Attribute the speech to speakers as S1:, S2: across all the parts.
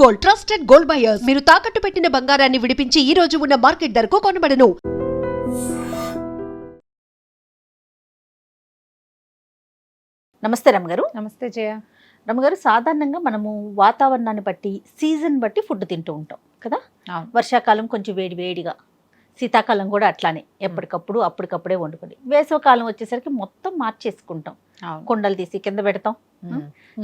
S1: Gold, trusted gold buyers. మీరు తాకట్టు పెట్టిన బంగారాన్ని విడిపించి ఈ రోజు ఉన్న మార్కెట్ ధరకు కొనబడను.
S2: నమస్తే రమ్మగారు.
S3: నమస్తే జయ.
S2: రమ్మగారు, సాధారణంగా మనము వాతావరణాన్ని బట్టి సీజన్ బట్టి ఫుడ్ తింటూ ఉంటాం కదా. వర్షాకాలం కొంచెం వేడి వేడిగా, శీతాకాలం కూడా అట్లానే ఎప్పటికప్పుడు అప్పటికప్పుడే వండుకొని, వేసవకాలం వచ్చేసరికి మొత్తం మార్చేసుకుంటాం. కొండలు తీసి కింద పెడతాం,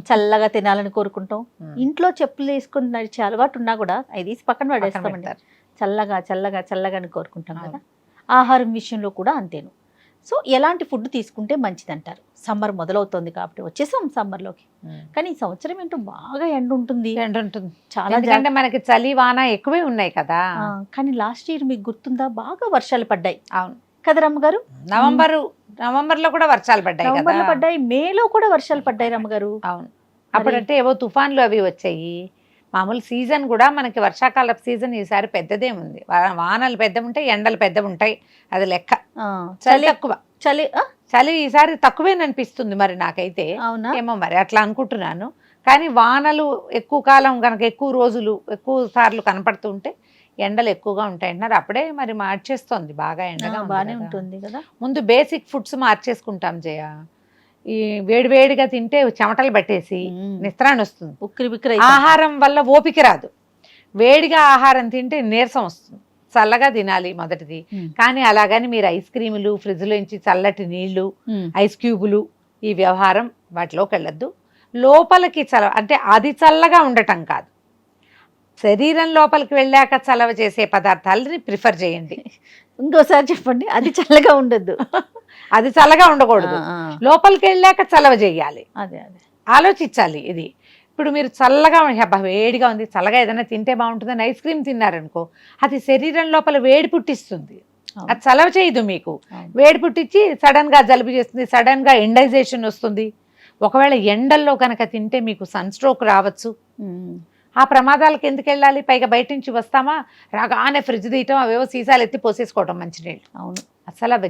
S2: చల్లగా తినాలని కోరుకుంటాం. ఇంట్లో చెప్పులు వేసుకుని నడిచే అలవాటు ఉన్నా కూడా అవి తీసి పక్కన పడేస్తామంటారు. చల్లగా చల్లగా చల్లగా అని కోరుకుంటాం కదా. ఆహారం విషయంలో కూడా అంతేను. సో ఎలాంటి ఫుడ్ తీసుకుంటే మంచిది అంటారు? సమ్మర్ మొదలవుతుంది కాబట్టి వచ్చేసాం సమ్మర్లోకి, కానీ ఈ సంవత్సరం ఏంటో బాగా ఎండ ఉంటుంది
S3: చాలా. ఎందుకంటే మనకి చలి వాన ఎక్కువే ఉన్నాయి కదా.
S2: కానీ లాస్ట్ ఇయర్ మీకు గుర్తుందా, బాగా వర్షాలు పడ్డాయి.
S3: అవును
S2: కదా రమ్మగారు.
S3: నవంబర్ లో కూడా వర్షాలు పడ్డాయి,
S2: మేలో కూడా వర్షాలు పడ్డాయి రమ్మగారు.
S3: అవును, అప్పుడంటే ఏవో తుఫాన్లు అవి వచ్చాయి. మామూలు సీజన్ కూడా మనకి వర్షాకాల సీజన్ ఈసారి పెద్దదే ఉంది. వానలు పెద్ద ఉంటాయి, ఎండలు పెద్ద ఉంటాయి, అది లెక్క. చలి తక్కువ, చలి ఈసారి తక్కువేననిపిస్తుంది మరి నాకైతే.
S2: అవునా
S3: ఏమో మరి అట్లా అనుకుంటున్నాను. కానీ వానలు ఎక్కువ కాలం కనుక, ఎక్కువ రోజులు ఎక్కువ సార్లు కనపడుతుంటే ఎండలు ఎక్కువగా ఉంటాయి అంటున్నారు. అప్పుడే మరి మార్చేస్తోంది, బాగా ఎండగా
S2: బాగానే ఉంటుంది కదా.
S3: ముందు బేసిక్ ఫుడ్స్ మార్చేసుకుంటాం జయ. ఈ వేడివేడిగా తింటే చెమటలు పట్టేసి నిస్త్రాన్ని వస్తుంది,
S2: ఉక్కిరి బిక్కిరి.
S3: ఆహారం వల్ల ఓపిక రాదు. వేడిగా ఆహారం తింటే నీరసం వస్తుంది. చల్లగా తినాలి మొదటిది. కానీ అలాగని మీరు ఐస్ క్రీములు, ఫ్రిడ్జ్లోంచి చల్లటి నీళ్లు, ఐస్ క్యూబులు, ఈ వ్యవహారం వాటిలోకి వెళ్ళొద్దు. లోపలికి అంటే అది చల్లగా ఉండటం కాదు, శరీరం లోపలికి వెళ్ళాక చలవ చేసే పదార్థాలని ప్రిఫర్ చేయండి.
S2: ఇంకోసారి చెప్పండి. అది చల్లగా ఉండద్దు,
S3: అది చల్లగా ఉండకూడదు, లోపలికి వెళ్ళాక చలవ చేయాలి.
S2: అదే
S3: ఆలోచించాలి. ఇది ఇప్పుడు మీరు చల్లగా వేడిగా ఉంది, చల్లగా ఏదైనా తింటే బాగుంటుందని ఐస్ క్రీమ్ తిన్నారనుకో, అది శరీరం లోపల వేడి పుట్టిస్తుంది, అది చలవ చేయదు. మీకు వేడి పుట్టించి సడన్ గా జలుబు చేస్తుంది, సడన్ గా ఎండైజేషన్ వస్తుంది. ఒకవేళ ఎండల్లో కనుక తింటే మీకు సన్ స్ట్రోక్ రావచ్చు. ఆ ప్రమాదాలకు ఎందుకు వెళ్ళాలి? పైగా బయట నుంచి వస్తామా, రాగానే ఫ్రిడ్జ్ తీయటం, అవేవో సీసాలు ఎత్తి పోసేసుకోవటం మంచినీళ్ళు. అవును, అసలు అవి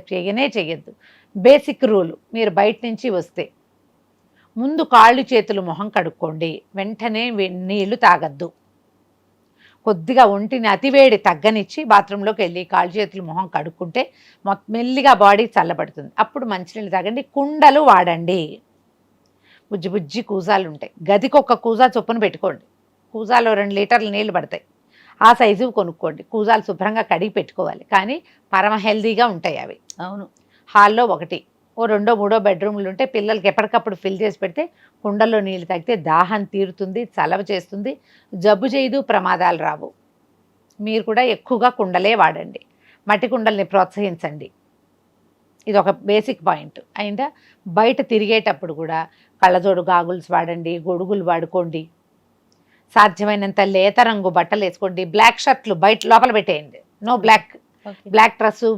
S3: చెయ్యొద్దు. బేసిక్ రూల్, మీరు బయట నుంచి వస్తే ముందు కాళ్ళు చేతులు మొహం కడుక్కోండి, వెంటనే నీళ్లు తాగద్దు. కొద్దిగా ఒంటిని అతివేడి తగ్గనిచ్చి బాత్రూంలోకి వెళ్ళి కాళ్ళు చేతులు మొహం కడుక్కుంటే మెల్లిగా బాడీ చల్లబడుతుంది. అప్పుడు మంచినీళ్ళు తాగండి. కుండలు వాడండి. బుజ్జి బుజ్జి కూజాలు ఉంటాయి, గదికి ఒక కూజా చొప్పున పెట్టుకోండి. కూజాలో 2 లీటర్ల నీళ్లు పడతాయి, ఆ సైజు కొనుక్కోండి. కూజాలు శుభ్రంగా కడిగి పెట్టుకోవాలి, కానీ పరమ హెల్దీగా ఉంటాయి అవి.
S2: అవును,
S3: హాల్లో 1, ఓ 2, 3 బెడ్రూమ్లు ఉంటే పిల్లలకి ఎప్పటికప్పుడు ఫిల్ చేసి పెడితే కుండల్లో నీళ్ళు తాగితే దాహం తీరుతుంది, చలవ చేస్తుంది, జబ్బు చేయదు, ప్రమాదాలు రావు. మీరు కూడా ఎక్కువగా కుండలే వాడండి, మట్టి కుండల్ని ప్రోత్సహించండి. ఇది ఒక బేసిక్ పాయింట్ అయిందా. బయట తిరిగేటప్పుడు కూడా కళ్ళజోడు గాగుల్స్ వాడండి, గొడుగులు వాడుకోండి, సాధ్యమైనంత లేత రంగు బట్టలు వేసుకోండి. బ్లాక్ షర్ట్లు బయట లోపల పెట్టేయండి, నో బ్లాక్. బ్లాక్ డ్రెస్సులు,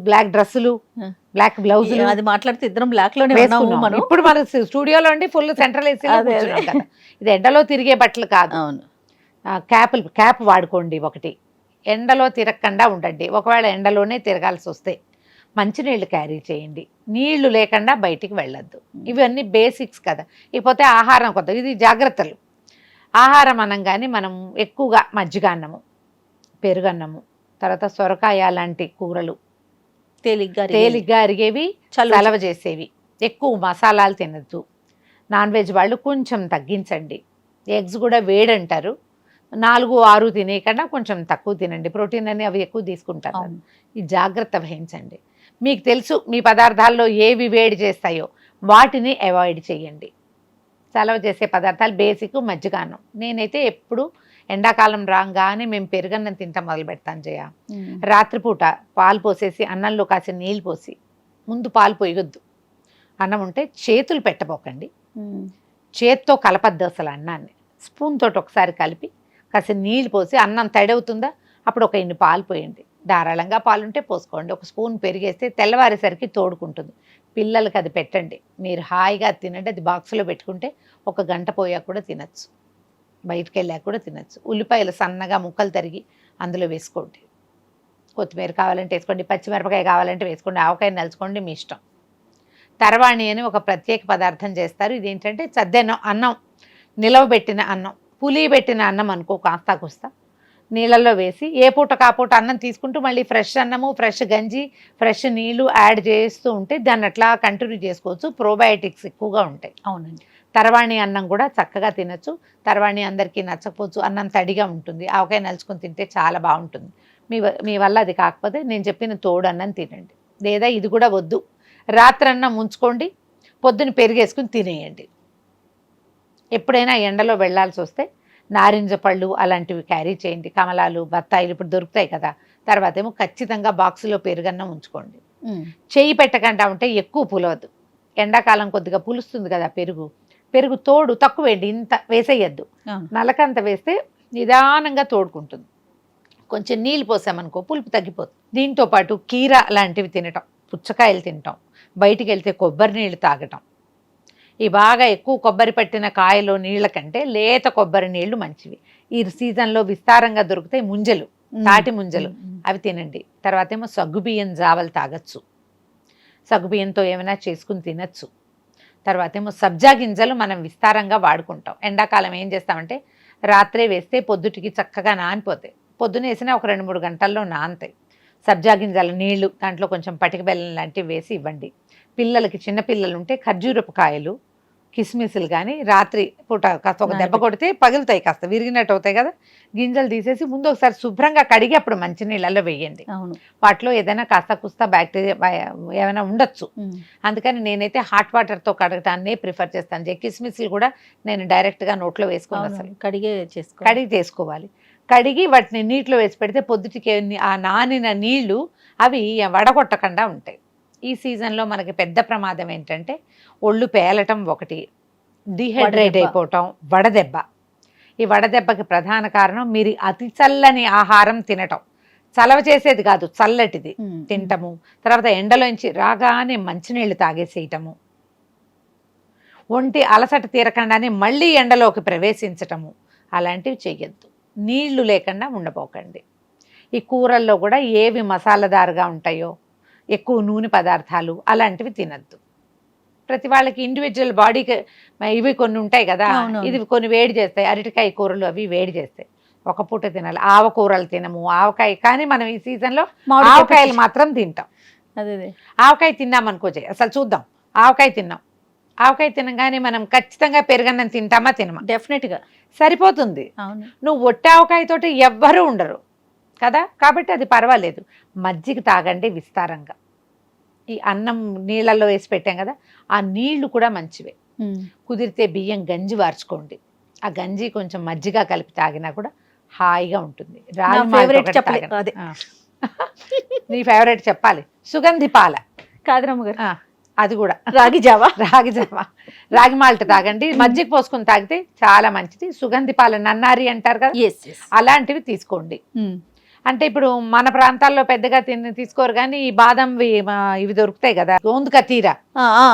S3: బ్లాక్ బ్లౌజులు.
S2: అది మాట్లాడితే ఇద్దరం బ్లాక్ లోనే
S3: వేసుకున్నాం. ఇప్పుడు మన స్టూడియోలో అండి ఫుల్ సెంట్రల్ ఏసీలో కూర్చున్నాం కదా. ఇది ఎండలో తిరిగే బట్టలు కాదు.
S2: అవును,
S3: క్యాప్ వాడుకోండి. ఒకటి, ఎండలో తిరగకుండా ఉండండి. ఒకవేళ ఎండలోనే తిరగాల్సి వస్తే మంచినీళ్ళు క్యారీ చేయండి. నీళ్లు లేకుండా బయటికి వెళ్ళొద్దు. ఇవన్నీ బేసిక్స్ కదా. ఇకపోతే ఆహారం కొత్త, ఇది జాగ్రత్తలు. ఆహారం అనగానే మనం ఎక్కువగా మజ్జిగ అన్నము, పెరుగన్నము, తర్వాత సొరకాయ లాంటి కూరలు, తేలిగ్గా అరిగేవి, చలవ చేసేవి. ఎక్కువ మసాలాలు తినద్దు. నాన్ వెజ్ వాళ్ళు కొంచెం తగ్గించండి. ఎగ్స్ కూడా వేడంటారు, 4, 6 తినేయకుండా కొంచెం తక్కువ తినండి. ప్రోటీన్ అని అవి ఎక్కువ తీసుకుంటారు. ఈ జాగ్రత్త వహించండి. మీకు తెలుసు మీ పదార్థాల్లో ఏవి వేడి చేస్తాయో వాటిని అవాయిడ్ చేయండి. చలవ చేసే పదార్థాలు బేసిక్ మజ్జిగానం. నేనైతే ఎప్పుడు ఎండాకాలం రాగానే మేము పెరుగన్నం తింటా మొదలు పెడతాను జయ. రాత్రిపూట పాలు పోసేసి అన్నంలో కాసిన నీళ్ళు పోసి, ముందు పాలు పోయొద్దు. అన్నం ఉంటే చేతులు పెట్టబోకండి, చేత్తో కలపద్దు అసలు అన్నాన్ని. స్పూన్ తోటి ఒకసారి కలిపి కాసిన నీళ్ళు పోసి, అన్నం తడవుతుందా అప్పుడు ఒక ఇన్ని పాలు పోయండి. ధారాళంగా పాలుంటే పోసుకోండి. ఒక స్పూన్ పెరిగేస్తే తెల్లవారేసరికి తోడుకుంటుంది. పిల్లలకి అది పెట్టండి. మీరు హాయిగా తినండి. అది బాక్స్లో పెట్టుకుంటే 1 గంట పోయాక కూడా తినచ్చు, బయటికి వెళ్ళాక కూడా తినచ్చు. ఉల్లిపాయలు సన్నగా ముక్కలు తరిగి అందులో వేసుకోండి. కొత్తిమీర కావాలంటే వేసుకోండి, పచ్చిమిరపకాయ కావాలంటే వేసుకోండి, ఆవకాయ నలుచుకోండి, మీ ఇష్టం. తర్వాణి అని ఒక ప్రత్యేక పదార్థం చేస్తారు. ఇదేంటంటే అన్నం, నిలవబెట్టిన అన్నం, పులి పెట్టిన అన్నం అనుకో కాస్తా కూస్తా నీళ్ళల్లో వేసి ఏ పూట కాపూట అన్నం తీసుకుంటూ మళ్ళీ ఫ్రెష్ అన్నము, ఫ్రెష్ గంజి, ఫ్రెష్ నీళ్లు యాడ్ చేస్తూ ఉంటే దాన్ని అట్లా కంటిన్యూ చేసుకోవచ్చు. ప్రోబయోటిక్స్ ఎక్కువగా ఉంటాయి.
S2: అవునండి.
S3: తర్వాణి అన్నం కూడా చక్కగా తినచ్చు. తర్వాణి అందరికీ నచ్చకపోవచ్చు, అన్నం తడిగా ఉంటుంది. ఆవకాయ నలుచుకొని తింటే చాలా బాగుంటుంది. మీ వల్ల అది కాకపోతే నేను చెప్పిన తోడు అన్నం తినండి. లేదా ఇది కూడా వద్దు, రాత్రి అన్నం ఉంచుకోండి, పొద్దున పెరిగేసుకుని తినేయండి. ఎప్పుడైనా ఎండలో వెళ్ళాల్సి వస్తే నారింజ పళ్ళు అలాంటివి క్యారీ చేయండి. కమలాలు, బత్తాయిలు ఇప్పుడు దొరుకుతాయి కదా. తర్వాత ఏమో ఖచ్చితంగా బాక్సులో పెరుగన్నం ఉంచుకోండి. చెయ్యి పెట్టకుండా ఉంటే ఎక్కువ పులవద్దు. ఎండాకాలం కొద్దిగా పులుస్తుంది కదా పెరుగు తోడు తక్కువ వేయండి, ఇంత వేసేయద్దు. నలకంత వేస్తే నిదానంగా తోడుకుంటుంది. కొంచెం నీళ్ళు పోసామనుకో పులుపు తగ్గిపోతుంది. దీంతో పాటు కీర లాంటివి తినటం, పుచ్చకాయలు తినటం, బయటికి వెళ్తే కొబ్బరి నీళ్ళు తాగటం. ఈ బాగా ఎక్కువ కొబ్బరి పట్టిన కాయలో నీళ్ళ కంటే లేత కొబ్బరి నీళ్లు మంచివి. ఈ సీజన్లో విస్తారంగా దొరుకుతాయి ముంజలు, తాటి ముంజలు, అవి తినండి. తర్వాత ఏమో సగ్గుబియ్యం జావలు తాగొచ్చు. సగ్గుబియ్యంతో ఏమైనా చేసుకుని తినచ్చు. తర్వాత ఏమో సబ్జా గింజలు మనం విస్తారంగా వాడుకుంటాం. ఎండాకాలం ఏం చేస్తామంటే రాత్రే వేస్తే పొద్దుటికి చక్కగా నానిపోతాయి. పొద్దున వేసినా ఒక 2-3 గంటల్లో నానతాయి. సబ్జా గింజల నీళ్లు, దాంట్లో కొంచెం పటిక బెల్లం లాంటివి వేసి ఇవ్వండి. పిల్లలకి, చిన్నపిల్లలు ఉంటే ఖర్జూరపు కాయలు, కిస్మిస్లు కానీ రాత్రి పూట కాస్త ఒక దెబ్బ కొడితే పగులుతాయి, కాస్త విరిగినట్టు అవుతాయి కదా. గింజలు తీసేసి ముందు ఒకసారి శుభ్రంగా కడిగి అప్పుడు మంచినీళ్ళల్లో వేయండి. వాటిలో ఏదైనా కాస్త కుస్తా బ్యాక్టీరియా ఏమైనా ఉండొచ్చు. అందుకని నేనైతే హాట్ వాటర్తో కడగటాన్నే ప్రిఫర్ చేస్తాను. కిస్మిస్లు కూడా నేను డైరెక్ట్గా నోట్లో వేసుకుని కడిగి చేసుకోవాలి. కడిగి వాటిని నీటిలో వేసి పెడితే పొద్దుటికి ఆ నానిన నీళ్లు అవి వడగొట్టకుండా ఉంటాయి. ఈ సీజన్లో మనకి పెద్ద ప్రమాదం ఏంటంటే ఒళ్ళు పేలటం ఒకటి, డిహైడ్రేట్ అయిపోవటం, వడదెబ్బ. ఈ వడదెబ్బకి ప్రధాన కారణం మీరు అతి చల్లని ఆహారం తినటం. చలవ చేసేది కాదు, చల్లటిది తింటము. తర్వాత ఎండలోంచి రాగానే మంచినీళ్ళు తాగేసేయటము, ఒంటి అలసట తీరకుండానే మళ్ళీ ఎండలోకి ప్రవేశించటము, అలాంటివి చెయ్యొద్దు. నీళ్లు లేకుండా ఉండబోకండి. ఈ కూరల్లో కూడా ఏవి మసాలాదారుగా ఉంటాయో, ఎక్కువ నూనె పదార్థాలు అలాంటివి తినద్దు. ప్రతి వాళ్ళకి ఇండివిజువల్ బాడీకి ఇవి కొన్ని ఉంటాయి కదా, ఇది కొన్ని వేడి చేస్తాయి. అరటికాయ కూరలు అవి వేడి చేస్తాయి, ఒక పూట తినాలి. ఆవకూరలు తినము, ఆవకాయ. కానీ మనం ఈ సీజన్లో ఆవకాయలు మాత్రం తింటాం. ఆవకాయ తిన్నామనుకో, అసలు చూద్దాం, ఆవకాయ తినగానే మనం ఖచ్చితంగా పెరుగన్నం తింటామా తినమా?
S2: డెఫినెట్గా
S3: సరిపోతుంది. నువ్వు ఒట్టావకాయతోటి ఎవ్వరూ ఉండరు కదా, కాబట్టి అది పర్వాలేదు. మజ్జిగ తాగండి విస్తారంగా. ఈ అన్నం నీళ్ళల్లో వేసి పెట్టాం కదా, ఆ నీళ్లు కూడా మంచివే. కుదిరితే బియ్యం గంజి వార్చుకోండి. ఆ గంజి కొంచెం మజ్జిగ కలిపి తాగినా కూడా హాయిగా ఉంటుంది. నీ ఫేవరెట్ చెప్పాలి, సుగంధి పాల
S2: కాదరమ్మ గారు,
S3: అది కూడా
S2: రాగి జావా
S3: రాగి మాల్ట్ తాగండి. మజ్జిగ పోసుకుని తాగితే చాలా మంచిది. సుగంధి పాల నన్నారి అంటారు కదా, అలాంటివి తీసుకోండి. అంటే ఇప్పుడు మన ప్రాంతాల్లో పెద్దగా తీసుకోరు కానీ ఈ బాదం ఇవి దొరుకుతాయి కదా, గోంద్ కతీరా.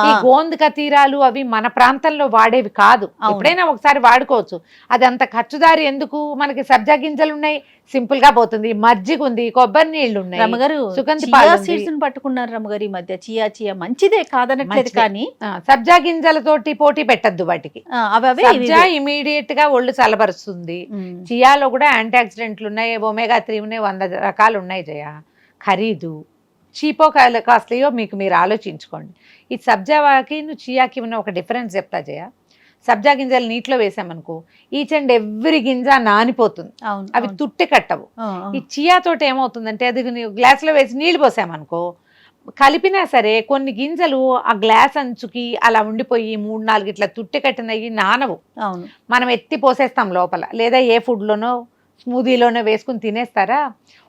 S3: ఈ గోంద్ కతీరాలు అవి మన ప్రాంతంలో వాడేవి కాదు. ఎప్పుడైనా ఒకసారి వాడుకోవచ్చు. అది అంత ఖర్చుదారి ఎందుకు? మనకి సబ్జా గింజలు ఉన్నాయి, సింపుల్ గా పోతుంది. మజ్జిగ ఉంది, కొబ్బరి నీళ్లు ఉన్నాయి.
S2: రమ్మగారు
S3: సుగంధి
S2: సీడ్స్ పట్టుకున్నారు రమ్మగారు ఈ మధ్య. చియా మంచిదే కాదనట్లేదు, కానీ
S3: సబ్జా గింజలతోటి పోటీ పెట్టద్దు వాటికి. సబ్జా ఇమీడియట్ గా ఒళ్ళు చల్లబరుస్తుంది. చియాలో కూడా యాంటీ ఆక్సిడెంట్లు ఉన్నాయి, ఒమేగా 3 ఉన్నాయి, 100 రకాలు ఉన్నాయి. జయ ఖరీదు చీపో కాస్ట్లీయో మీరు ఆలోచించుకోండి. ఈ సబ్జాకి చియాకి ఉన్న ఒక డిఫరెన్స్ చెప్తా జయ. సబ్జా గింజలు నీటిలో వేసామనుకో, ఈచ్ అండ్ ఎవ్రీ గింజ నానిపోతుంది, అవి తుట్టి కట్టవు. ఈ చియా తోటి ఏమవుతుందంటే అది గ్లాసులో వేసి నీళ్లు పోసామనుకో, కలిపినా సరే కొన్ని గింజలు ఆ గ్లాస్ అంచుకి అలా ఉండిపోయి 3-4 ఇట్లా తుట్టి కట్టినవి నానవు. మనం ఎత్తి పోసేస్తాం లోపల, లేదా ఏ ఫుడ్లోనో స్మూదీలోనే వేసుకుని తినేస్తారా.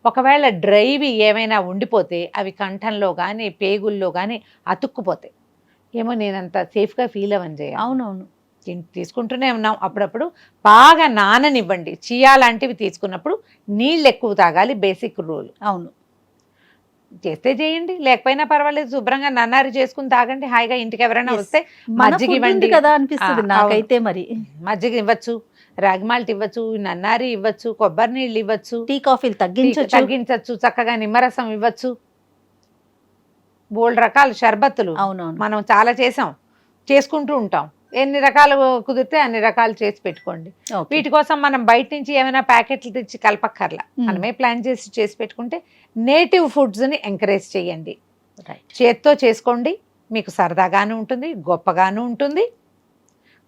S3: ఒకవేళ డ్రైవి ఏమైనా ఉండిపోతే అవి కంఠంలో కానీ పేగుల్లో కానీ అతుక్కుపోతాయి. ఏమో నేనంత సేఫ్గా ఫీల్ అవ్వను జయ.
S2: అవునవును,
S3: తీసుకుంటూనే ఉన్నాం. అప్పుడప్పుడు బాగా నాననివ్వండి. చియా లాంటివి తీసుకున్నప్పుడు నీళ్ళు ఎక్కువ తాగాలి, బేసిక్ రూల్.
S2: అవును,
S3: చేస్తే చేయండి, లేకపోయినా పర్వాలేదు. శుభ్రంగా నన్నారి చేసుకుని తాగండి హాయిగా. ఇంటికి ఎవరైనా వస్తే మజ్జిగ ఇవ్వండి
S2: కదా అనిపిస్తుంది నాకైతే. మరి
S3: మజ్జిగ ఇవ్వచ్చు, రాగి మాల్ట్ ఇవ్వచ్చు, నన్నారి ఇవ్వచ్చు, కొబ్బరి నీళ్ళు ఇవ్వచ్చు,
S2: టీ కాఫీలు
S3: తగ్గించచ్చు, చక్కగా నిమ్మరసం ఇవ్వచ్చు. బోల్డ్ రకాల షర్బత్తులు మనం చాలా చేసుకుంటూ ఉంటాం. ఎన్ని రకాలు కుదిరితే అన్ని రకాలు చేసి పెట్టుకోండి. వీటి కోసం మనం బయట నుంచి ఏమైనా ప్యాకెట్లు తెచ్చి కలపక్కర్లా, మనమే ప్లాన్ చేసి పెట్టుకుంటే నేటివ్ ఫుడ్స్ని ఎంకరేజ్ చేయండి. చేత్తో చేసుకోండి, మీకు సరదాగాను ఉంటుంది, గొప్పగాను ఉంటుంది,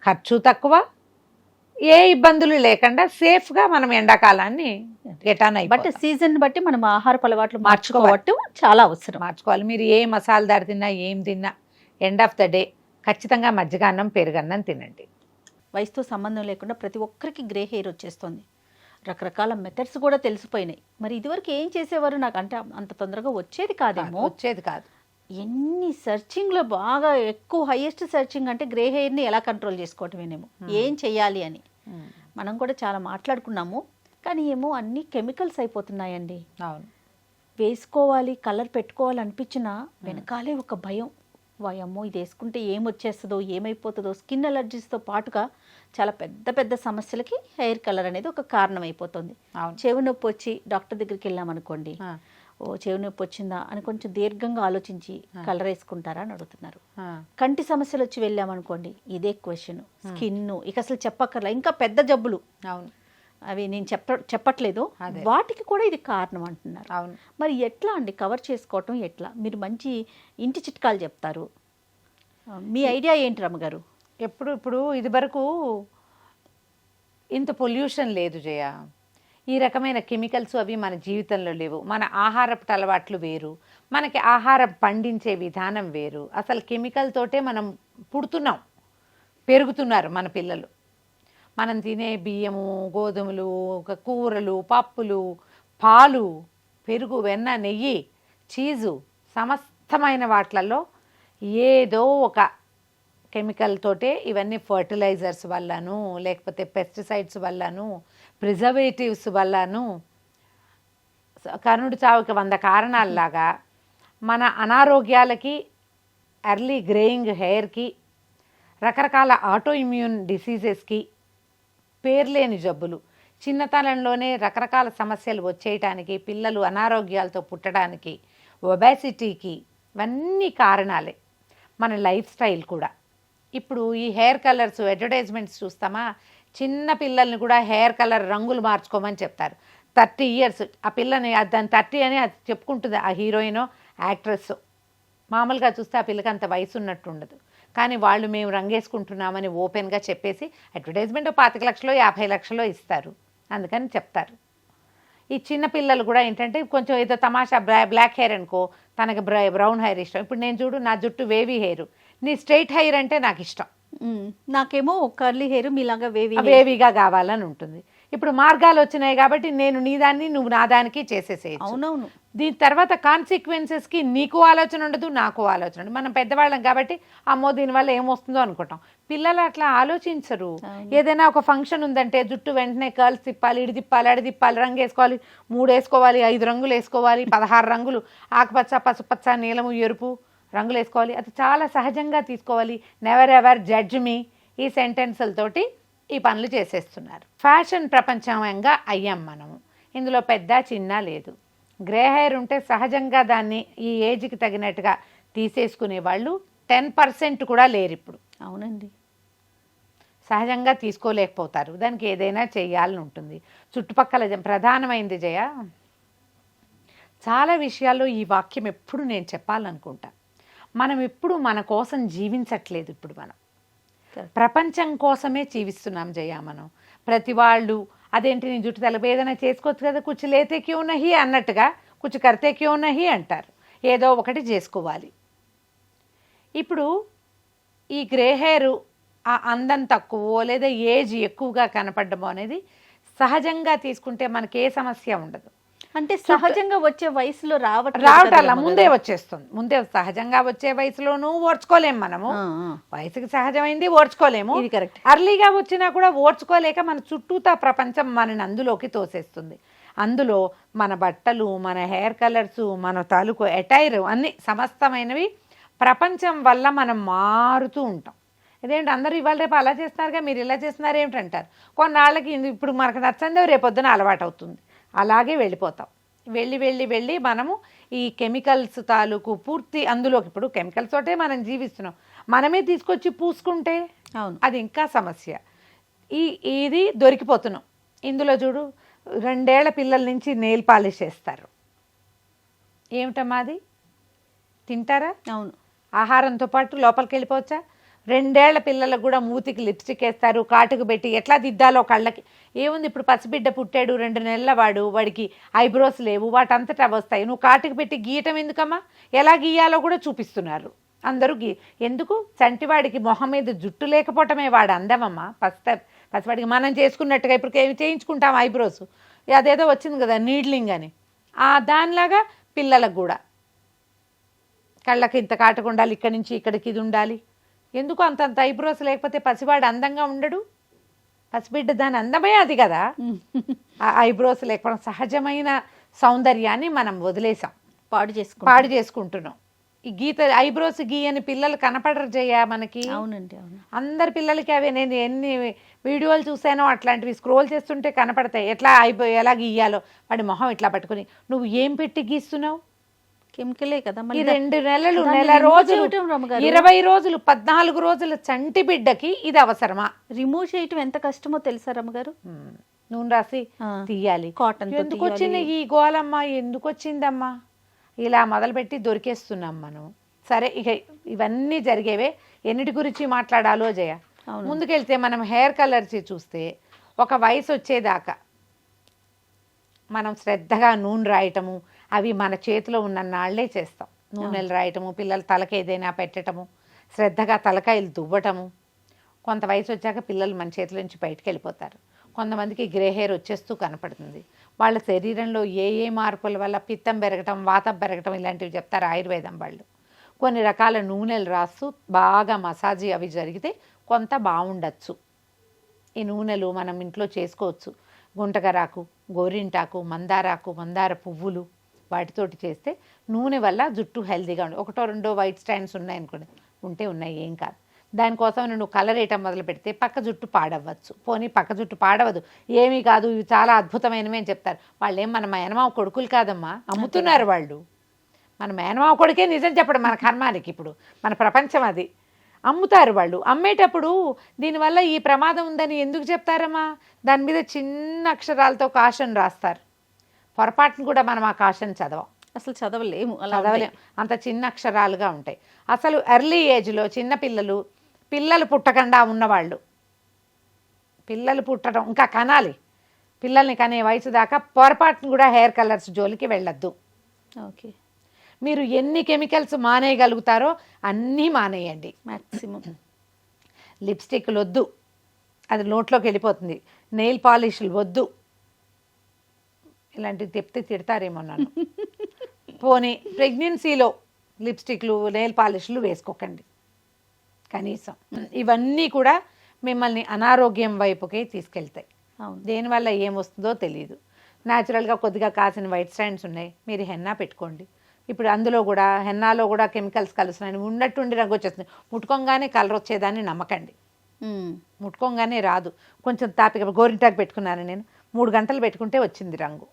S3: ఖర్చు తక్కువ, ఏ ఇబ్బందులు లేకుండా సేఫ్గా మనం ఎండాకాలాన్ని గెటాన్
S2: బట్
S3: అయిపోతాం.
S2: సీజన్ బట్టి మనం ఆహారపు అలవాట్లు మార్చుకోవటం చాలా అవసరం.
S3: మార్చుకోవాలి. మీరు ఏ మసాలాదారు తిన్నా ఏం తిన్నా ఎండ్ ఆఫ్ ద డే ఖచ్చితంగా మజ్జిగాన్నం పెరుగన్నం తినండి.
S2: వయసుతో సంబంధం లేకుండా ప్రతి ఒక్కరికి గ్రే హెయిర్ వచ్చేస్తుంది. రకరకాల మెథడ్స్ కూడా తెలిసిపోయినాయి. మరి ఇదివరకు ఏం చేసేవారు? నాకు అంటే అంత తొందరగా వచ్చేది కాదేమో.
S3: వచ్చేది కాదు.
S2: ఎన్ని సర్చింగ్లో బాగా ఎక్కువ హైయెస్ట్ సర్చింగ్ అంటే గ్రే హెయిర్ని ఎలా కంట్రోల్ చేసుకోవటమేనేమో, ఏం చెయ్యాలి అని. మనం కూడా చాలా మాట్లాడుకున్నాము, కానీ ఏమో అన్ని కెమికల్స్ అయిపోతున్నాయండి.
S3: అవును,
S2: వేసుకోవాలి, కలర్ పెట్టుకోవాలి అనిపించినా వెనకాలే ఒక భయం. వాయమ్మో ఇది వేసుకుంటే ఏమొచ్చేస్తుందో, ఏమైపోతుందో. స్కిన్ అలర్జీస్తో పాటుగా చాలా పెద్ద పెద్ద సమస్యలకి హెయిర్ కలర్ అనేది ఒక కారణం అయిపోతుంది. చెవి నొప్పి వచ్చి డాక్టర్ దగ్గరికి వెళ్ళామనుకోండి, ఓ చెవి నొప్పి వచ్చిందా అని కొంచెం దీర్ఘంగా ఆలోచించి కలర్ వేసుకుంటారా అని అడుగుతున్నారు. కంటి సమస్యలు వచ్చి వెళ్ళామనుకోండి, ఇదే క్వశ్చన్. స్కిన్ ఇక అసలు చెప్పక్కర్లా, ఇంకా పెద్ద జబ్బులు.
S3: అవును,
S2: అవి నేను చెప్పట్లేదు, వాటికి కూడా ఇది కారణం అంటున్నారు.
S3: అవును.
S2: మరి ఎట్లా అండి కవర్ చేసుకోవటం ఎట్లా? మీరు మంచి ఇంటి చిట్కాలు చెప్తారు, మీ ఐడియా ఏంటి రమ్మగారు?
S3: ఇప్పుడు ఇది వరకు ఇంత పొల్యూషన్ లేదు జయ, ఈ రకమైన కెమికల్స్ అవి మన జీవితంలో లేవు. మన ఆహారపు అలవాట్లు వేరు, మనకి ఆహారం పండించే విధానం వేరు. అసలు కెమికల్ తోటే మనం పుడుతున్నాం, పెరుగుతున్నారు మన పిల్లలు. మనం తినే బియ్యము, గోధుమలు, కూరలు, పప్పులు, పాలు, పెరుగు, వెన్న, నెయ్యి, చీజు, సమస్తమైన వాటిలలో ఏదో ఒక కెమికల్ తోటే ఇవన్నీ ఫర్టిలైజర్స్ వల్లను, లేకపోతే పెస్టిసైడ్స్ వల్లను, ప్రిజర్వేటివ్స్ వల్లను, కరుణుడి చావుకి 100 కారణాలలాగా మన అనారోగ్యాలకి, ఎర్లీ గ్రేయింగ్ హెయిర్కి, రకరకాల ఆటో ఇమ్యూన్ డిసీజెస్కి, పేర్లేని జబ్బులు, చిన్నతనంలోనే రకరకాల సమస్యలు వచ్చేయటానికి, పిల్లలు అనారోగ్యాలతో పుట్టడానికి, ఒబేసిటీకి, ఇవన్నీ కారణాలే. మన లైఫ్ స్టైల్ కూడా. ఇప్పుడు ఈ హెయిర్ కలర్స్ అడ్వర్టైజ్మెంట్స్ చూస్తామా, చిన్న పిల్లల్ని కూడా హెయిర్ కలర్ రంగులు మార్చుకోమని చెప్తారు. 30 years ఆ పిల్లని, దాని 30 అని అది చెప్పుకుంటుంది ఆ హీరోయినో యాక్ట్రెస్. మామూలుగా చూస్తే ఆ పిల్లకి అంత వయసు ఉన్నట్టు ఉండదు, కానీ వాళ్ళు మేము రంగేసుకుంటున్నామని ఓపెన్గా చెప్పేసి అడ్వర్టైజ్మెంట్ 25 లక్షలో 50 లక్షలో ఇస్తారు, అందుకని చెప్తారు. ఈ చిన్న పిల్లలు కూడా ఏంటంటే కొంచెం ఏదో తమాషా బ్లాక్ హెయిర్ అనుకో, తనకి బ్రౌన్ హెయిర్ ఇష్టం. ఇప్పుడు నేను చూడు, నా జుట్టు వేవీ హెయిర్, నీ స్ట్రైట్ హెయిర్ అంటే నాకు ఇష్టం,
S2: నాకేమో కర్లీ హెయిర్ మీలాగా
S3: వేవీగా కావాలని ఉంటుంది. ఇప్పుడు మార్గాలు వచ్చినాయి కాబట్టి నేను నీ దాన్ని నువ్వు నా దానికి చేసేసేయచ్చు.
S2: అవునవును.
S3: దీని తర్వాత కాన్సిక్వెన్సెస్కి నీకు ఆలోచన ఉండదు, నాకు ఆలోచన ఉండదు. మనం పెద్దవాళ్ళం కాబట్టి అమ్మో దీనివల్ల ఏమొస్తుందో అనుకుంటాం. పిల్లలు అట్లా ఆలోచించరు. ఏదైనా ఒక ఫంక్షన్ ఉందంటే జుట్టు వెంటనే కర్ల్స్ తిప్పాలి, ఇడి తిప్పాలి, అడి తిప్పాలి, రంగు వేసుకోవాలి, 3 వేసుకోవాలి, 5 రంగులు వేసుకోవాలి, 16 రంగులు, ఆకుపచ్చ, పసుపచ్చ, నీలము, ఎరుపు రంగులు వేసుకోవాలి. అది చాలా సహజంగా తీసుకోవాలి. నెవర్ ఎవర్ జడ్జ్ మీ, ఈ సెంటెన్సులతోటి ఈ పనులు చేసేస్తున్నారు. ఫ్యాషన్ ప్రపంచంగా అయ్యాం మనము. ఇందులో పెద్ద చిన్న లేదు. గ్రే హెయిర్ ఉంటే సహజంగా దాన్ని ఈ ఏజ్కి తగినట్టుగా తీసేసుకునే వాళ్ళు 10% కూడా లేరు ఇప్పుడు.
S2: అవునండి,
S3: సహజంగా తీసుకోలేకపోతారు. దానికి ఏదైనా చేయాలని ఉంటుంది. చుట్టుపక్కల ప్రధానమైంది జయ, చాలా విషయాల్లో ఈ వాక్యం ఎప్పుడు నేను చెప్పాలనుకుంటా. మనం ఎప్పుడు మన కోసం జీవించట్లేదు. ఇప్పుడు మనం ప్రపంచం కోసమే జీవిస్తున్నాం జయ. మనం ప్రతి వాళ్ళు అదేంటి నీ జుట్టు తల ఏదైనా చేసుకోవచ్చు కదా, కుచ్చు లేతే క్యూ నహి అన్నట్టుగా కుచ్చు కర్తే క్యూ నహి అంటారు. ఏదో ఒకటి చేసుకోవాలి. ఇప్పుడు ఈ గ్రే హెయిర్ ఆ అందం తక్కువ లేదా ఏజ్ ఎక్కువగా కనపడడం అనేది సహజంగా తీసుకుంటే మనకి ఏ సమస్య ఉండదు.
S2: అంటే సహజంగా వచ్చే వయసులో
S3: రావటాల ముందే వచ్చేస్తుంది. ముందే సహజంగా వచ్చే వయసులోనూ ఓర్చుకోలేము మనము. వయసుకి సహజమైంది ఓర్చుకోలేము. అర్లీగా వచ్చినా కూడా ఓర్చుకోలేక మన చుట్టూతా ప్రపంచం మనని అందులోకి తోసేస్తుంది. అందులో మన బట్టలు, మన హెయిర్ కలర్స్, మన తాలూకు అటైర్ అన్ని సమస్తమైనవి ప్రపంచం వల్ల మనం మారుతూ ఉంటాం. ఇదేంటి అందరూ ఇవాళ రేపు అలా చేస్తున్నారుగా, మీరు ఇలా చేస్తున్నారు ఏమిటంటారు. కొన్నాళ్ళకి ఇప్పుడు మనకు నచ్చందో రేపొద్దున అలవాటు అవుతుంది. అలాగే వెళ్ళిపోతాం. వెళ్ళి మనము ఈ కెమికల్స్ తాలూకు పూర్తి అందులోకి, ఇప్పుడు కెమికల్స్ తోటే మనం జీవిస్తున్నాం. మనమే తీసుకొచ్చి పూసుకుంటే
S2: అవును.
S3: అది ఇంకా సమస్య. ఇది దొరికిపోతున్నాం. ఇందులో చూడు 2 ఏళ్ల పిల్లల నుంచి నెయిల్ పాలిష్ వేస్తారు. ఏమిటమ్మా అది? తింటారా?
S2: అవును.
S3: ఆహారంతో పాటు లోపలికి వెళ్ళిపోవచ్చా? 2 ఏళ్ల పిల్లలకు కూడా మూతికి లిప్స్టిక్ వేస్తారు, కాటుకు పెట్టి ఎట్లా దిద్దాలో కళ్ళకి. ఏముంది, ఇప్పుడు పసిబిడ్డ పుట్టాడు 2 నెలల వాడికి ఐబ్రోస్ లేవు, వాటంతటా వస్తాయి. నువ్వు కాటుకు పెట్టి గీయటం ఎందుకమ్మా? ఎలా గీయాలో కూడా చూపిస్తున్నారు అందరూ. ఎందుకు? చంటివాడికి మొహం మీద జుట్టు లేకపోవటమే వాడు అందమమ్మా. పసివాడికి మనం చేసుకున్నట్టుగా ఇప్పుడు చేయించుకుంటాం ఐబ్రోస్, అదేదో వచ్చింది కదా నీడ్లింగ్ అని, దానిలాగా పిల్లలకు కూడా కళ్ళకి ఇంత కాటుకు ఉండాలి, ఇక్కడి నుంచి ఇక్కడికి ఇది ఉండాలి. ఎందుకు అంతంత ఐబ్రోస్ లేకపోతే పసివాడు అందంగా ఉండడు? పసిబిడ్డ దాని అందమే అది కదా. ఆ ఐబ్రోస్ లేకపోవడం సహజమైన సౌందర్యాన్ని మనం వదిలేసాం, పాడు చేసుకుంటున్నాం. ఈ ఐబ్రోస్ గీయని పిల్లలు కనపడరు జయ మనకి.
S2: అవునండి, అవును.
S3: అందరి పిల్లలకి అవే. నేను ఎన్ని వీడియోలు చూసానో అట్లాంటివి స్క్రోల్ చేస్తుంటే కనపడతాయి. ఎలా గీయాలో వాడి మొహం ఇట్లా పట్టుకుని. నువ్వు ఏం పెట్టి గీస్తున్నావు?
S2: కెమికలే కదా.
S3: ఈ 2 నెలలు, నెల రోజులు, 20 రోజులు, 14 రోజుల చంటి బిడ్డకి ఇది అవసరమా?
S2: రిమూవ్ చేయటం ఎంత కష్టమో తెలుసా రమ్మగారు?
S3: నూనె రాసి తీయాలి.
S2: కాటన్
S3: ఎందుకు వచ్చింది ఈ గోలమ్మా? ఎందుకు వచ్చిందమ్మా? ఇలా మొదలుపెట్టి దొరికేస్తున్నాం మనం. సరే, ఇక ఇవన్నీ జరిగేవే. ఎన్నిటి గురించి మాట్లాడాలో జయ. ముందుకెళ్తే మనం హెయిర్ కలర్స్ చూస్తే ఒక వయసు వచ్చేదాకా మనం శ్రద్ధగా నూనె రాయటము, అవి మన చేతిలో ఉన్న నాళ్లే చేస్తాం. నూనెలు రాయటము, పిల్లల తలకి ఏదైనా పెట్టటము, శ్రద్ధగా తలకాయలు దువ్వటము. కొంత వయసు వచ్చాక పిల్లలు మన చేతిలో నుంచి బయటకు వెళ్ళిపోతారు. కొంతమందికి గ్రే హెయిర్ వచ్చేస్తూ కనపడుతుంది. వాళ్ళ శరీరంలో ఏ మార్పుల వల్ల పిత్తం పెరగటం, వాతం పెరగటం ఇలాంటివి చెప్తారు ఆయుర్వేదం వాళ్ళు. కొన్ని రకాల నూనెలు రాస్తూ బాగా మసాజీ అవి జరిగితే కొంత బాగుండొచ్చు. ఈ నూనెలు మనం ఇంట్లో చేసుకోవచ్చు. గుంటగరాకు, గోరింటాకు, మందార పువ్వులు, వాటితోటి చేస్తే నూనె వల్ల జుట్టు హెల్తీగా ఉండే. 1-2 వైట్ స్టాండ్స్ ఉన్నాయనుకోండి, ఉన్నాయి, ఏం కాదు. దానికోసం నువ్వు కలర్ వేయటం మొదలు పెడితే పక్క జుట్టు పాడవచ్చు. పోనీ పక్క జుట్టు పాడవదు, ఏమీ కాదు, ఇవి చాలా అద్భుతమైనవి అని చెప్తారు. వాళ్ళేం మన మేనమావ కొడుకులు కాదమ్మా, అమ్ముతున్నారు వాళ్ళు. మన మేనమావ కొడుకే నిజం చెప్పడం మన కర్మానికి. ఇప్పుడు మన ప్రపంచం అది. అమ్ముతారు వాళ్ళు. అమ్మేటప్పుడు దీనివల్ల ఈ ప్రమాదం ఉందని ఎందుకు చెప్తారమ్మా? దాని మీద చిన్న అక్షరాలతో కాషన్ రాస్తారు. పొరపాటును కూడా మనం ఆ కాషన్
S2: అసలు చదవలేము.
S3: అంత చిన్న అక్షరాలుగా ఉంటాయి. అసలు ఎర్లీ ఏజ్లో చిన్న పిల్లలు పుట్టకుండా ఉన్నవాళ్ళు, పిల్లలు పుట్టడం ఇంకా కనాలి, పిల్లల్ని కనే వయసు దాకా పొరపాటును కూడా హెయిర్ కలర్స్ జోలికి వెళ్ళొద్దు.
S2: ఓకే.
S3: మీరు ఎన్ని కెమికల్స్ మానేయగలుగుతారో అన్నీ మానేయండి.
S2: మ్యాక్సిమం
S3: లిప్స్టిక్లు వద్దు, అది నోట్లోకి వెళ్ళిపోతుంది. నెయిల్ పాలిష్లు వద్దు, ఇలాంటివి తెప్పితే తిడతారేమో నన్ను. పోనీ ప్రెగ్నెన్సీలో లిప్స్టిక్లు, నెయిల్ పాలిష్లు వేసుకోకండి కనీసం. ఇవన్నీ కూడా మిమ్మల్ని అనారోగ్యం వైపుకే తీసుకెళ్తాయి. దేనివల్ల ఏమొస్తుందో తెలియదు. న్యాచురల్గా కొద్దిగా కాసిన వైట్ స్టాండ్స్ ఉన్నాయి, మీరు హెన్నా పెట్టుకోండి. ఇప్పుడు హెన్నాలో కూడా కెమికల్స్ కలుస్తున్నాయి. ఉన్నట్టుండి రంగు వచ్చేస్తుంది. ముట్టుకోగానే కలర్ వచ్చేదాన్ని నమ్మకండి. ముట్టుకోగానే రాదు. కొంచెం తాపిక గోరింటాకు పెట్టుకున్నాను నేను, 3 గంటలు పెట్టుకుంటే వచ్చింది రంగు,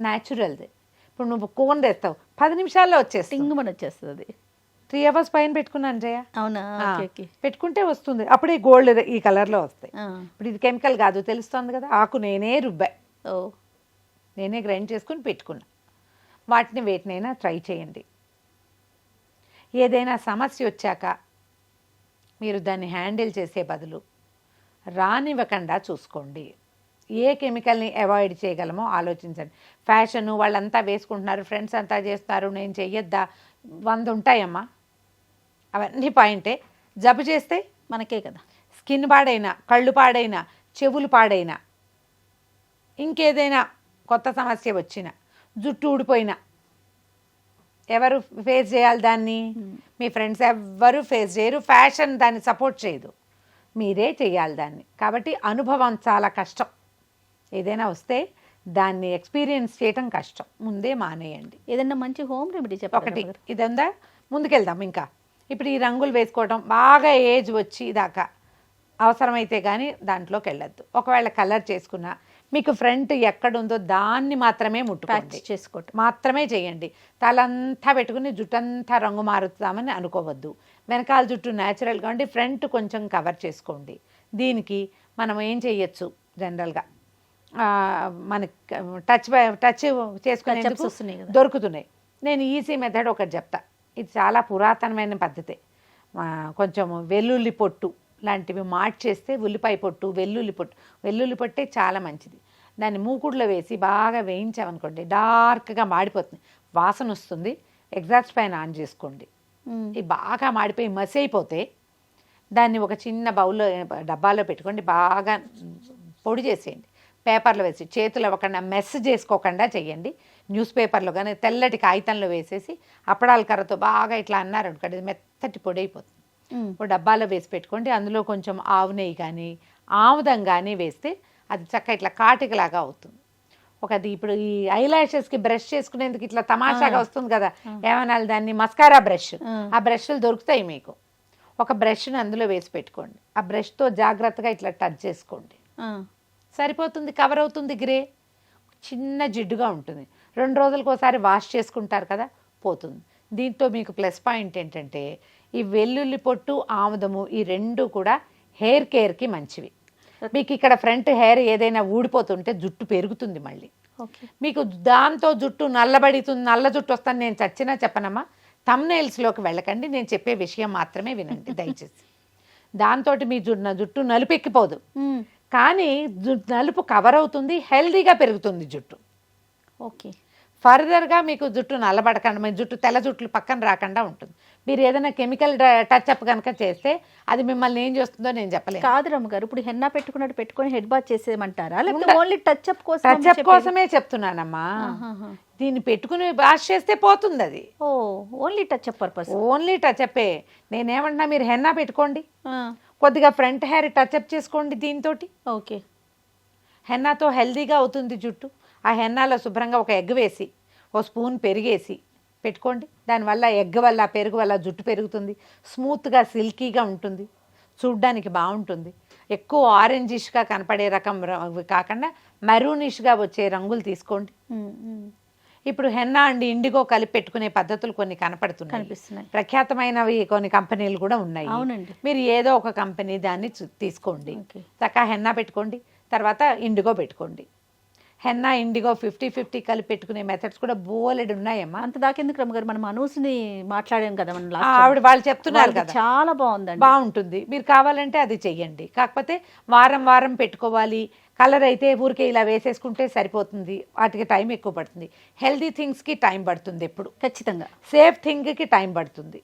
S3: న్యాచురల్ది. ఇప్పుడు నువ్వు కోన్ తెస్తావు, 10 నిమిషాల్లో వచ్చేస్తుంది. 3 hours పైన పెట్టుకున్నాను జయ.
S2: అవునా?
S3: పెట్టుకుంటే వస్తుంది. అప్పుడే గోల్డ్ ఈ కలర్లో వస్తాయి. ఇప్పుడు ఇది కెమికల్ కాదు, తెలుస్తుంది కదా. ఆకు నేనే రుబ్బా, నేనే గ్రైండ్ చేసుకుని పెట్టుకున్నా. వేటినైనా ట్రై చేయండి. ఏదైనా సమస్య వచ్చాక మీరు దాన్ని హ్యాండిల్ చేసే బదులు రానివ్వకుండా చూసుకోండి. ఏ కెమికల్ని అవాయిడ్ చేయగలమో ఆలోచించండి. ఫ్యాషను వాళ్ళంతా వేసుకుంటున్నారు, ఫ్రెండ్స్ అంతా చేస్తారు, నేను చెయ్యొద్దా? 100 ఉంటాయమ్మా. అవన్నీ పాయింటే. జబ్బు చేస్తే
S2: మనకే కదా.
S3: స్కిన్ పాడైనా, కళ్ళు పాడైనా, చెవులు పాడైనా, ఇంకేదైనా కొత్త సమస్య వచ్చినా, జుట్టు ఊడిపోయినా ఎవరు ఫేస్ చేయాలి దాన్ని? మీ ఫ్రెండ్స్ ఎవ్వరు ఫేస్ చేయరు. ఫ్యాషన్ దాన్ని సపోర్ట్ చేయదు, మీరే చేయాలి దాన్ని. కాబట్టి అనుభవం చాలా కష్టం. ఏదైనా వస్తే దాన్ని ఎక్స్పీరియన్స్ చేయటం కష్టం. ముందే మానేయండి.
S2: ఏదైనా మంచి హోమ్ రెమెడీ చెప్పండి.
S3: ఇదంతా ముందుకెళ్దాం. ఇంకా ఇప్పుడు ఈ రంగులు వేసుకోవడం బాగా ఏజ్ వచ్చి దాకా అవసరమైతే కానీ దాంట్లోకి వెళ్ళొద్దు. ఒకవేళ కలర్ చేసుకున్నా మీకు ఫ్రంట్ ఎక్కడుందో దాన్ని మాత్రమే ముట్టుకోండి, మాత్రమే చేయండి. తలంతా పెట్టుకుని జుట్టంతా రంగు మారుతామని అనుకోవద్దు. వెనకాల జుట్టు న్యాచురల్గా ఉండి ఫ్రంట్ కొంచెం కవర్ చేసుకోండి. దీనికి మనం ఏం చేయొచ్చు, జనరల్గా మనకి టచ్ చేసుకునేందుకు
S2: వస్తున్నాయి కదా,
S3: దొరుకుతున్నాయి. నేను ఈజీ మెథడ్ ఒకటి చెప్తా, ఇది చాలా పురాతనమైన పద్ధతే. కొంచెం వెల్లుల్లి పొట్టు లాంటివి మార్చేస్తే ఉల్లిపాయ పొట్టు, వెల్లుల్లి పొట్టే చాలా మంచిది. దాన్ని మూకుడులో వేసి బాగా వేయించామనుకోండి, డార్క్గా మాడిపోతుంది, వాసన వస్తుంది. ఎగ్జాస్ట్ పైన ఆన్ చేసుకోండి. ఇది బాగా మాడిపోయి మసి అయిపోతే దాన్ని ఒక చిన్న బౌల్లో డబ్బాలో పెట్టుకోండి, బాగా పొడి చేసేయండి. పేపర్లో వేసి చేతులు అవ్వకుండా మెస్ చేసుకోకుండా చెయ్యండి. న్యూస్ పేపర్లో కానీ తెల్లటి కాగితంలో వేసేసి అప్పడాల కర్రతో బాగా ఇట్లా అన్నారనుకోండి, ఇది మెత్తటి పొడి అయిపోతుంది. ఒక డబ్బాలో వేసి పెట్టుకోండి. అందులో కొంచెం ఆవు నెయ్యి కానీ ఆముదం కానీ వేస్తే అది చక్కగా ఇట్లా కాటికలాగా అవుతుంది. ఒకది ఇప్పుడు ఈ ఐలాషెస్కి బ్రష్ చేసుకునేందుకు ఇట్లా తమాషాగా వస్తుంది కదా, ఏమనాలి దాన్ని, మస్కారా బ్రష్. ఆ బ్రష్లు దొరుకుతాయి మీకు. ఒక బ్రష్ని అందులో వేసి పెట్టుకోండి. ఆ బ్రష్తో జాగ్రత్తగా ఇట్లా టచ్ చేసుకోండి, సరిపోతుంది. కవర్ అవుతుంది. గ్రే చిన్న జిడ్డుగా ఉంటుంది. 2 రోజులకు ఒకసారి వాష్ చేసుకుంటారు కదా, పోతుంది. దీంతో మీకు ప్లస్ పాయింట్ ఏంటంటే ఈ వెల్లుల్లి పొట్టు, ఆముదము ఈ 2 కూడా హెయిర్ కేర్కి మంచివి. మీకు ఇక్కడ ఫ్రంట్ హెయిర్ ఏదైనా ఊడిపోతుంటే జుట్టు పెరుగుతుంది మళ్ళీ. మీకు దాంతో జుట్టు నల్లబడుతుంది, నల్ల జుట్టు వస్తాను నేను చచ్చినా చెప్పనమ్మా. థంబ్నెయిల్స్లోకి వెళ్ళకండి, నేను చెప్పే విషయం మాత్రమే వినండి దయచేసి. దాంతో మీ జుట్టు నలుపెక్కిపోదు, కానీ నలుపు కవర్ అవుతుంది, హెల్దీగా పెరుగుతుంది జుట్టు.
S2: ఓకే.
S3: ఫర్దర్గా మీకు జుట్టు నల్లబడకుండా, మీ జుట్టు తెల్ల జుట్లు పక్కన రాకుండా ఉంటుంది. మీరు ఏదైనా కెమికల్ టచ్అప్ కనుక చేస్తే అది మిమ్మల్ని ఏం చేస్తుందో నేను చెప్పలేను.
S2: కాదు రమ్మగారు, ఇప్పుడు హెన్నా పెట్టుకున్నట్టు పెట్టుకొని హెడ్ బాత్ చేసేయమంటారా, లేకపోతే ఓన్లీ టచ్అప్
S3: కోసమే చెప్తున్నానమ్మా. దీన్ని పెట్టుకుని వాష్ చేస్తే పోతుంది అది.
S2: Only touch up purpose.
S3: ఓన్లీ టచ్అప్పే. నేనేమంటున్నా, మీరు హెన్నా పెట్టుకోండి, కొద్దిగా ఫ్రంట్ హెయిర్ టచ్అప్ చేసుకోండి దీంతో.
S2: ఓకే.
S3: హెన్నాతో హెల్దీగా అవుతుంది జుట్టు. ఆ హెన్నాలో శుభ్రంగా ఒక ఎగ్ వేసి, ఓ స్పూన్ పెరిగేసి పెట్టుకోండి. దానివల్ల ఎగ్ వల్ల, పెరుగు వల్ల జుట్టు పెరుగుతుంది, స్మూత్గా సిల్కీగా ఉంటుంది, చూడ్డానికి బాగుంటుంది. ఎక్కువ ఆరెంజిష్గా కనపడే రకం కాకుండా మెరూనిష్గా వచ్చే రంగులు తీసుకోండి. ఇప్పుడు హెన్నా అండ్ ఇండిగో కలిపి పెట్టుకునే పద్ధతులు కొన్ని కనిపిస్తున్నాయి. ప్రఖ్యాతమైనవి కొన్ని కంపెనీలు కూడా ఉన్నాయి. మీరు ఏదో ఒక కంపెనీ దాన్ని తీసుకోండి, చక్కగా హెన్నా పెట్టుకోండి, తర్వాత ఇండిగో పెట్టుకోండి. హెన్నా ఇండిగో 50-50 కలిపి పెట్టుకునే మెథడ్స్ కూడా బోలెడు ఉన్నాయమ్మా.
S2: అంత దాకెందుకు రమ్మగారు, మనం అనూస్ని మాట్లాడాం కదా,
S3: ఆవిడ వాళ్ళు చెప్తున్నారు కదా,
S2: చాలా బాగుందండి,
S3: బాగుంటుంది. మీరు కావాలంటే అది చెయ్యండి. కాకపోతే వారం వారం పెట్టుకోవాలి. కలర్ అయితే ఊరికే ఇలా వేసేసుకుంటే సరిపోతుంది, వాటికి టైం ఎక్కువ పడుతుంది. హెల్దీ థింగ్స్కి టైం పడుతుంది ఎప్పుడు,
S2: ఖచ్చితంగా.
S3: సేఫ్ థింగ్కి టైం పడుతుంది.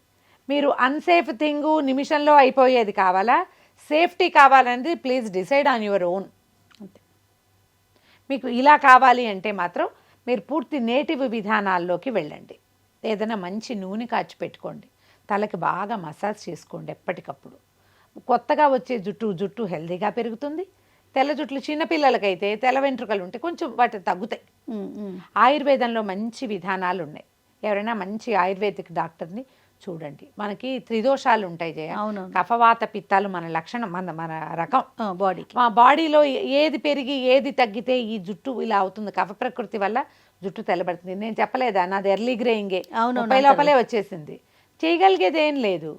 S3: మీరు అన్సేఫ్ థింగ్ నిమిషంలో అయిపోయేది కావాలా, సేఫ్టీ కావాలనేది please decide on your own. మీకు ఇలా కావాలి అంటే మాత్రం మీరు పూర్తి నేటివ్ విధానాల్లోకి వెళ్ళండి. ఏదైనా మంచి నూనె కాచి పెట్టుకోండి, తలకి బాగా మసాజ్ చేసుకోండి ఎప్పటికప్పుడు. కొత్తగా వచ్చే జుట్టు హెల్దీగా పెరుగుతుంది. తెల్ల జుట్లు చిన్నపిల్లలకైతే తెల్ల వెంట్రుకలు ఉంటే కొంచెం వాటి తగ్గుతాయి. ఆయుర్వేదంలో మంచి విధానాలు ఉన్నాయి. ఎవరైనా మంచి ఆయుర్వేదిక్ డాక్టర్ని చూడండి. మనకి 3 దోషాలు ఉంటాయి జయ, కఫవాత పిత్తాలు మన లక్షణం, మన రకం బాడీకి. మా బాడీలో ఏది పెరిగి ఏది తగ్గితే ఈ జుట్టు ఇలా అవుతుంది. కఫ ప్రకృతి వల్ల జుట్టు తెల్లబడుతుంది. నేను చెప్పలేదా, నాది ఎర్లీ గ్రేయింగే, 30 లోపలే వచ్చేసింది. చేయగలిగేది ఏం లేదు.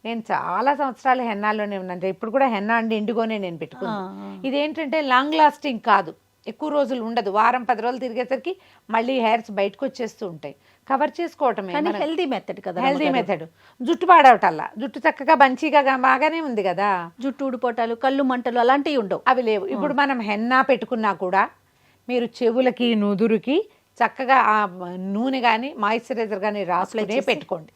S3: నేను చాలా సంవత్సరాలు హెన్నాలోనే ఉన్నాను. ఇప్పుడు కూడా హెన్నా అండి ఇండిగోనే నేను పెట్టుకున్నాను. ఇదేంటంటే లాంగ్ లాస్టింగ్ కాదు, ఎక్కువ రోజులు ఉండదు. వారం 10 రోజులు తిరిగేసరికి మళ్ళీ హెయిర్స్ బయటకు వచ్చేస్తూ ఉంటాయి. కవర్ చేసుకోవటమే
S2: హెల్దీ మెథడ్ కదా,
S3: హెల్దీ మెథడ్. జుట్టు పాడవటల్లా, జుట్టు చక్కగా బంచిగా బాగానే ఉంది కదా.
S2: జుట్టు ఊడిపోటాలు, కళ్ళు మంటలు అలాంటివి ఉండవు,
S3: అవి లేవు. ఇప్పుడు మనం హెన్నా పెట్టుకున్నా కూడా మీరు చెవులకి, నుదురుకి చక్కగా ఆ నూనె కానీ మాయిశ్చరైజర్ కానీ రాసుకునే పెట్టుకోండి.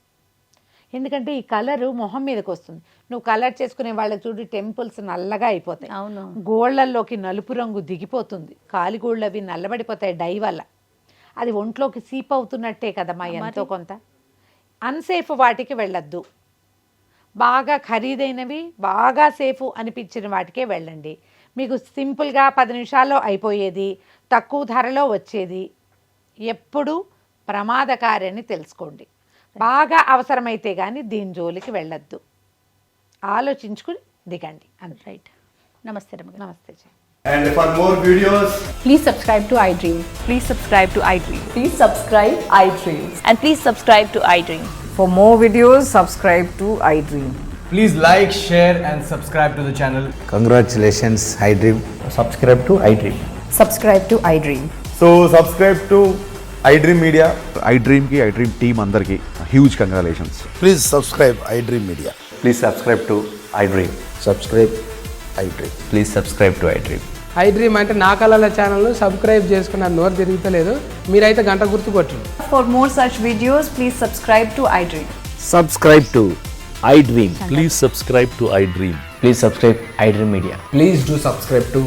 S3: ఎందుకంటే ఈ కలరు మొహం మీదకి వస్తుంది. నువ్వు కలర్ చేసుకునే వాళ్ళకి చూడు, టెంపుల్స్ నల్లగా అయిపోతాయి, గోళ్లల్లోకి నలుపు రంగు దిగిపోతుంది, కాలిగోళ్ళు అవి నల్లబడిపోతాయి డై వల్ల. అది ఒంట్లోకి సీప్ అవుతున్నట్టే కదమ్మా ఎంతో కొంత. అన్సేఫ్ వాటికి వెళ్ళొద్దు. బాగా ఖరీదైనవి, బాగా సేఫ్ అనిపించిన వాటికే వెళ్ళండి. మీకు సింపుల్గా 10 నిమిషాల్లో అయిపోయేది, తక్కువ ధరలో వచ్చేది ఎప్పుడు ప్రమాదకారిని తెలుసుకోండి. బాగా అవసరమైతే కానీ దీని జోలికి వెళ్ళొద్దు. ఆలోచించుకుని దిగండి. రైట్.
S2: నమస్తే రమ్మ.
S3: నమస్తే.
S4: And for more videos,
S5: please subscribe to iDream.
S6: Please subscribe to iDream.
S5: Please subscribe iDream.
S6: And please subscribe to iDream.
S5: For more videos, subscribe to iDream.
S4: Please like, share, and subscribe to the channel.
S6: Congratulations, iDream. Subscribe to iDream.
S5: Subscribe to iDream.
S4: So subscribe to iDream Media.
S7: iDream team అందరికి huge congratulations.
S6: Please subscribe iDream Media.
S7: Please subscribe to iDream.
S6: Subscribe iDream.
S7: Please subscribe to iDream.
S8: iDream అంటే నా కళల ఛానల్ను subscribe చేసుకున్న నోరు తిరుగుతలేదు, మీరైతే గంట గుర్తు కొట్టండి.
S5: For more such videos, please subscribe to iDream.
S9: Subscribe to iDream.
S10: Please subscribe to iDream.
S9: Please subscribe iDream Media.
S8: Please do subscribe to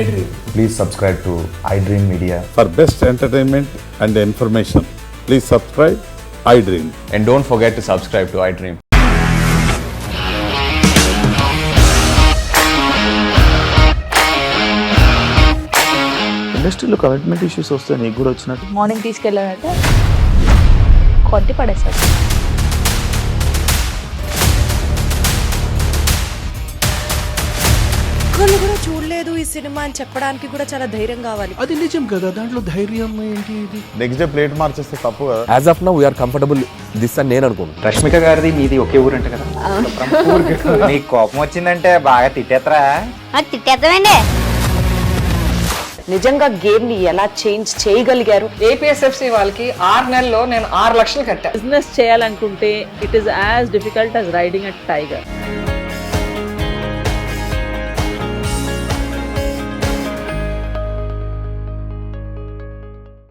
S8: iDream.
S7: Please subscribe to iDream Media.
S11: For best entertainment and information, please subscribe iDream.
S7: And don't forget to subscribe to iDream.
S10: ఇండస్ట్రీలో commitment issues వస్తే నీకు కూడా వచ్చినట్టు
S2: morning తీసుకెళ్ళాలంటే కొట్టి పడేసాడు.
S1: ఒక్కళ్ళు కూడా చూడలేదు ఈ సినిమా అని చెప్పడానికి కూడా చాలా ధైర్యం కావాలి.
S10: అది నిజం కదా, దాంట్లో ధైర్యం ఏంటి ఇది?
S11: నెక్స్ట్ డే ప్లేట్ మార్చేస్తే తప్పు కదా.
S9: As of now, we are comfortable this అని నేను అనుకోను.
S6: రష్మిక గారిది మీది ఒకే ఊరంట కదా. నీకు కోపం వచ్చిందంటే బాగా తిట్టేత్తరా?
S2: తిట్టేద్దామండి.
S5: నిజంగా గేమ్ ని ఎలా చేంజ్ చేయగలిగారు?
S8: ఏపీఎస్ఎఫ్సి వాళ్ళకి 6 నెలల్లో నేను 6 లక్షలు కట్టా.
S5: బిజినెస్ చేయాలనుకుంటే it is as difficult as riding a tiger.